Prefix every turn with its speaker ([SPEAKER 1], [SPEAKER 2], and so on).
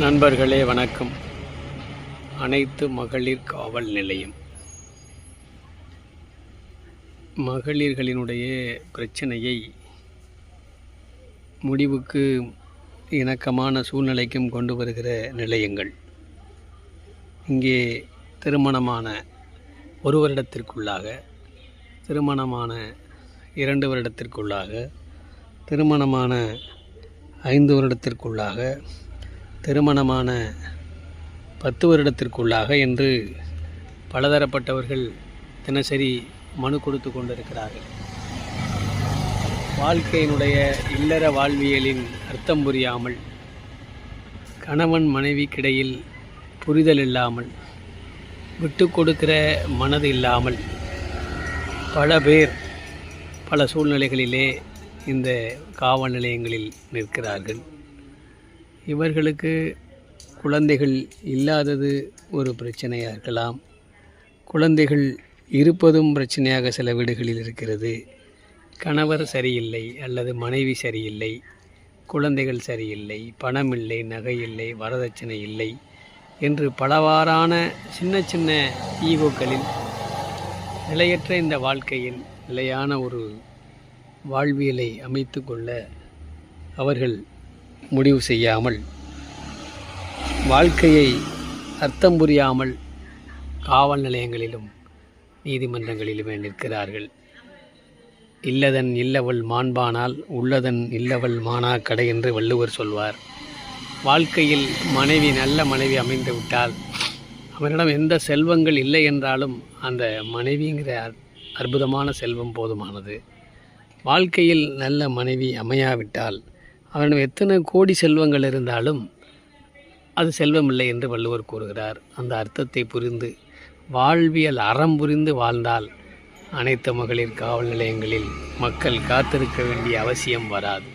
[SPEAKER 1] நண்பர்களே வணக்கம். அனைத்து மகளிர் காவல் நிலையம் மகளிர்களினுடைய பிரச்சனையை முடிவுக்கு இணக்கமான சூழ்நிலைக்கும் கொண்டு வருகிற நிலையங்கள். இங்கே திருமணமான 1 வருடத்திற்குள்ளாக, திருமணமான 2 வருடத்திற்குள்ளாக, திருமணமான 5 வருடத்திற்குள்ளாக, திருமணமான 10 வருடத்திற்குள்ளாக என்று பலதரப்பட்டவர்கள் தினசரி மனு கொடுத்து கொண்டிருக்கிறார்கள். வாழ்க்கையினுடைய இல்லற வாழ்வியலின் அர்த்தம் புரியாமல், கணவன் மனைவிக்கிடையில் புரிதல் இல்லாமல், விட்டு கொடுக்கிற மனது இல்லாமல் பல பேர் பல சூழ்நிலைகளிலே இந்த காவல் நிலையங்களில் நிற்கிறார்கள். இவர்களுக்கு குழந்தைகள் இல்லாதது ஒரு பிரச்சனையாக இருக்கலாம். குழந்தைகள் இருப்பதும் பிரச்சனையாக சில வீடுகளில் இருக்கிறது. கணவர் சரியில்லை அல்லது மனைவி சரியில்லை, குழந்தைகள் சரியில்லை, பணம் இல்லை, நகை இல்லை, வரதட்சணை இல்லை என்று பலவாறான சின்ன சின்ன ஈகோக்களில் நிலையற்ற இந்த வாழ்க்கையில் நிலையான ஒரு வாழ்வியலை அமைத்து கொள்ள அவர்கள் முடிவு செய்யாமல், வாழ்க்கையை அர்த்தம் புரியாமல் காவல் நிலையங்களிலும் நீதிமன்றங்களிலுமே நிற்கிறார்கள். இல்லதன் இல்லவள் மாண்பானால் உள்ளதன் இல்லவள் மானாக்கடை என்று வள்ளுவர் சொல்வார். வாழ்க்கையில் மனைவி நல்ல மனைவி அமைந்து விட்டால் அவனிடம் எந்த செல்வங்கள் இல்லை என்றாலும் அந்த மனைவிங்கிற அற்புதமான செல்வம் போதுமானது. வாழ்க்கையில் நல்ல மனைவி அமையாவிட்டால் அவனிடம் எத்தனை கோடி செல்வங்கள் இருந்தாலும் அது செல்வம் இல்லை என்று வள்ளுவர் கூறுகிறார். அந்த அர்த்தத்தை புரிந்து வாழ்வியல் அறம் புரிந்து வாழ்ந்தால் அனைத்து மகளிர் காவல் நிலையங்களில் மக்கள் காத்திருக்க வேண்டிய அவசியம் வராது.